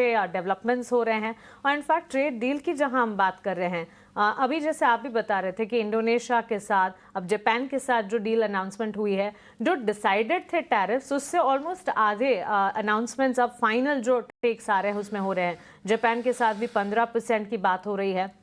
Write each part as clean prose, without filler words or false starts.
Developments हो रहे हैं। और इनफैक्ट ट्रेड डील की जहां हम बात कर रहे हैं, अभी जैसे आप भी बता रहे थे कि इंडोनेशिया के साथ, अब जापान के साथ जो डील अनाउंसमेंट हुई है, जो डिसाइडेड थे टैरिफ्स, उससे ऑलमोस्ट आधे अनाउंसमेंट्स अब फाइनल जो टेक्स आ रहे हैं उसमें हो रहे हैं। जापान के साथ भी 15% की बात हो रही है।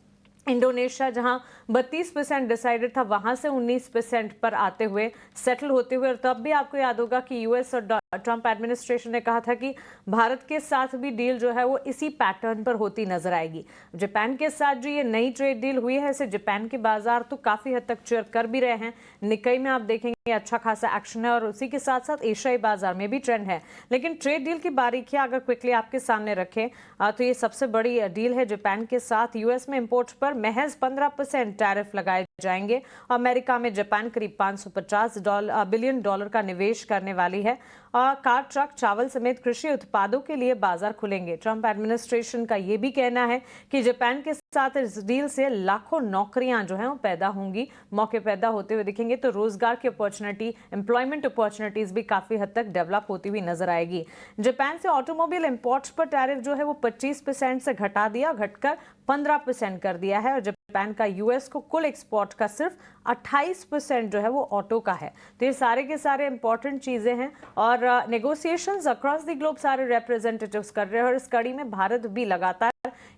इंडोनेशिया जहां 32% डिसाइडेड था, वहां से 19% पर आते हुए सेटल होते हुए। और तब भी आपको याद होगा कि यूएस और ट्रंप एडमिनिस्ट्रेशन ने कहा था कि भारत के साथ भी डील जो है वो इसी पैटर्न पर होती नजर आएगी। जापान के साथ जो ये नई ट्रेड डील हुई है, इसे जापान के बाजार तो काफी हद तक चेयर कर भी रहे हैं। निकाई में आप देखेंगे अच्छा खासा एक्शन है, और उसी के साथ साथ एशियाई बाजार में भी ट्रेंड है। लेकिन ट्रेड डील की बारीकियां अगर क्विकली आपके सामने रखें तो ये सबसे बड़ी डील है जापान के साथ। यूएस में इंपोर्ट पर महज 15% टैरिफ लगाए जाएंगे। अमेरिका में जापान करीब $550 बिलियन का निवेश करने वाली है। कार, ट्रक, चावल समेत कृषि उत्पादों के लिए बाजार खुलेंगे। ट्रंप एडमिनिस्ट्रेशन का यह भी कहना है कि जापान के साथ इस डील से लाखों नौकरियां जो हैं वो पैदा होंगी, मौके पैदा होते हुए दिखेंगे। तो रोजगार की अपॉर्चुनिटी, एम्प्लॉयमेंट अपॉर्चुनिटीज भी काफी हद तक डेवलप होती हुई नजर आएगी। जापान से ऑटोमोबाइल इंपोर्ट्स पर टैरिफ जो है वो 25% से घटकर 15% कर दिया है। और जापान का यूएस को कुल एक्सपोर्ट का सिर्फ 28% जो है वो ऑटो का है। तो ये सारे के सारे इंपॉर्टेंट चीजें हैं, और नेगोशिएशंस अक्रॉस द ग्लोब सारे रिप्रेजेंटेटिव्स कर रहे हैं। और इस कड़ी में भारत भी लगातार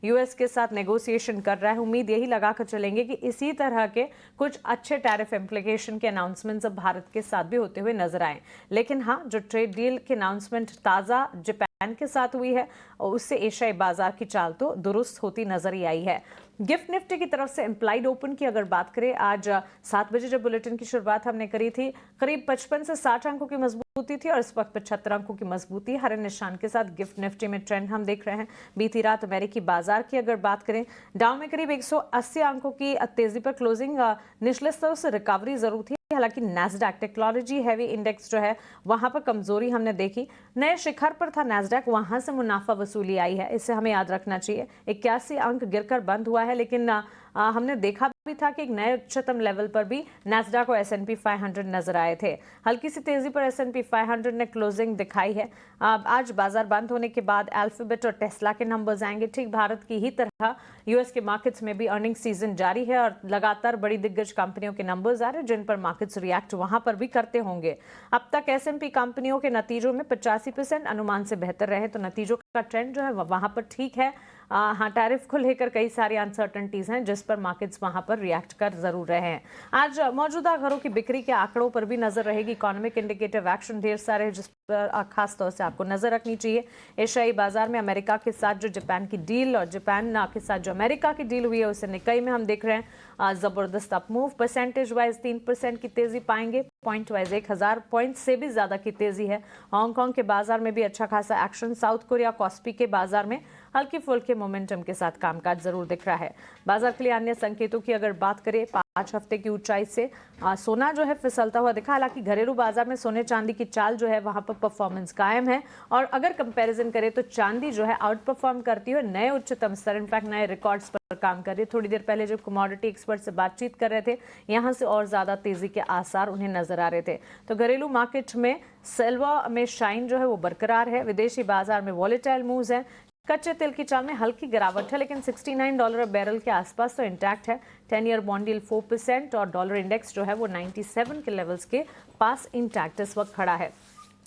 यूएस के साथ नेगोशिएशन कर रहा है। उम्मीद यही लगाकर चलेंगे कि इसी तरह के कुछ अच्छे टैरिफ इम्प्लीकेशन के अनाउंसमेंट्स अब भारत के साथ भी होते हुए नजर आए। लेकिन हाँ, जो ट्रेड डील के अनाउंसमेंट ताजा जापान के साथ हुई है, और उससे एशियाई बाजार की चाल तो दुरुस्त होती नजर ही आई है। गिफ्ट निफ्टी की तरफ से इम्प्लाइड ओपन की अगर बात करें, आज 7 बजे जब बुलेटिन की शुरुआत हमने करी थी, करीब 55 से 60 अंकों की मजबूती थी, और इस वक्त 75 अंकों की मजबूती हरे निशान के साथ गिफ्ट निफ्टी में ट्रेंड हम देख रहे हैं। बीती रात अमेरिकी बाजार की अगर बात करें, डाउ में करीब 180 अंकों की तेजी पर क्लोजिंग, निचले स्तरों से रिकवरी जरूर थी। हालांकि नैस्डैक टेक्नोलॉजी हैवी इंडेक्स जो है वहां पर कमजोरी हमने देखी। नए शिखर पर था नैस्डैक, वहां से मुनाफा वसूली आई है, इसे हमें याद रखना चाहिए। 81 अंक गिरकर बंद हुआ है, लेकिन हमने देखा भी था कि एक नए उच्चतम लेवल पर भी नैस्डैक और S&P 500 नजर आए थे। हल्की सी तेजी पर S&P 500 ने क्लोजिंग दिखाई है। आज बाजार बंद होने के बाद अल्फाबेट और टेस्ला के नंबर्स आएंगे। ठीक भारत की ही तरह यूएस के मार्केट्स में भी अर्निंग सीजन जारी है, और लगातार बड़ी दिग्गज कंपनियों के नंबर्स आ रहे हैं, जिन पर मार्केट्स रिएक्ट वहां पर भी करते होंगे। अब तक S&P कंपनियों के नतीजों में 85% अनुमान से बेहतर रहे, तो नतीजों का ट्रेंड जो है वहां पर ठीक है। हाँ, टैरिफ को लेकर कई सारी अनसर्टनिटीज हैं, जिस पर मार्केट्स वहां पर रिएक्ट कर जरूर रहे हैं। आज मौजूदा घरों की बिक्री के आंकड़ों पर भी नजर रहेगी। इकोनॉमिक इंडिकेटिव एक्शन ढेर सारे, जिस पर खास तौर से आपको नजर रखनी चाहिए। एशियाई बाजार में अमेरिका के साथ जो जापान की डील, और जापान के साथ जो अमेरिका की डील हुई है, उसे निकाई में हम देख रहे हैं जबरदस्त अप मूव। परसेंटेज वाइज 3% की तेजी पाएंगे, पॉइंट वाइज 1000 पॉइंट से भी ज्यादा की तेजी है। हांगकांग के बाजार में भी अच्छा खासा एक्शन। साउथ कोरिया कॉस्पी के बाजार में हल्के फुल्के मोमेंटम के साथ कामकाज जरूर दिख रहा है। बाजार के लिए अन्य संकेतों की अगर बात करें, 5 हफ्ते की ऊंचाई से सोना जो है फिसलता हुआ दिखा। हालांकि घरेलू बाजार में सोने चांदी की चाल जो है वहां पर परफॉर्मेंस कायम है, और अगर कंपैरिजन करें तो चांदी जो है आउट परफॉर्म करती हुई नए उच्चतम स्तर, इनफैक्ट नए रिकॉर्ड्स पर काम कर रही है। थोड़ी देर पहले जब कमोडिटी एक्सपर्ट से बातचीत कर रहे थे, यहां से और ज्यादा तेजी के आसार उन्हें नजर आ रहे थे। तो घरेलू मार्केट में सिल्वर में शाइन जो है वो बरकरार है। विदेशी बाजार में वॉलेटाइल मूव्स है। कच्चे तेल की चाल में हल्की गिरावट है, लेकिन $69 बैरल के आसपास तो इंटैक्ट है। 10 ईयर बॉन्ड यील्ड 4%, और डॉलर इंडेक्स जो है वो 97 के लेवल्स के पास इंटैक्ट इस वक्त खड़ा है।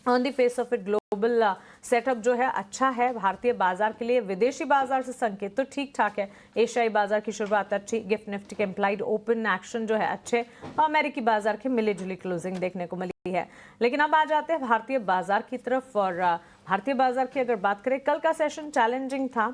On the face of it global setup जो है अच्छा है भारतीय बाजार के लिए। विदेशी बाजार से संकेत तो ठीक ठाक है। एशियाई बाजार की शुरुआत अच्छी, गिफ्ट निफ्टी के इम्प्लाइड ओपन एक्शन जो है अच्छे, और अमेरिकी बाजार की मिली जुली क्लोजिंग देखने को मिली है। लेकिन अब आ जाते हैं भारतीय बाजार की तरफ, और भारतीय बाजार की अगर बात करें, कल का सेशन चैलेंजिंग था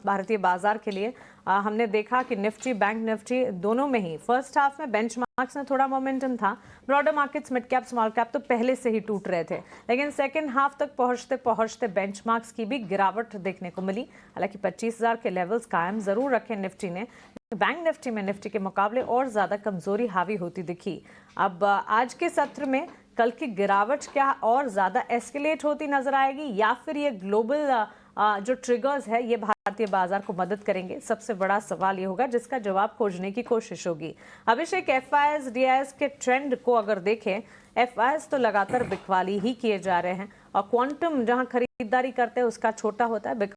भारतीय बाजार के लिए। हमने देखा कि निफ्टी, बैंक निफ्टी दोनों में ही फर्स्ट हाफ में बेंचमार्क्स में थोड़ा मोमेंटम था। Broader markets, mid cap, small cap तो पहले से ही टूट रहे थे, लेकिन सेकंड हाफ तक पहुंचते पहुंचते बेंचमार्क्स की भी गिरावट देखने को मिली। हालांकि 25,000 के लेवल्स कायम जरूर रखे निफ्टी ने। बैंक निफ्टी में निफ्टी के मुकाबले और ज्यादा कमजोरी हावी होती दिखी। अब आज के सत्र में कल की गिरावट क्या और ज्यादा एस्केलेट होती नजर आएगी, या फिर ये ग्लोबल जो ट्रिगर्स है ये भारतीय बाजार को मदद करेंगे? सबसे बड़ा सवाल ये होगा, जिसका जवाब खोजने की कोशिश होगी। अभिषेक, एफआईएस डीआईएस के ट्रेंड को अगर देखें, एफआईएस तो लगातार बिकवाली ही किए जा रहे हैं, और क्वांटम जहां खरीदारी करते हैं उसका छोटा होता है,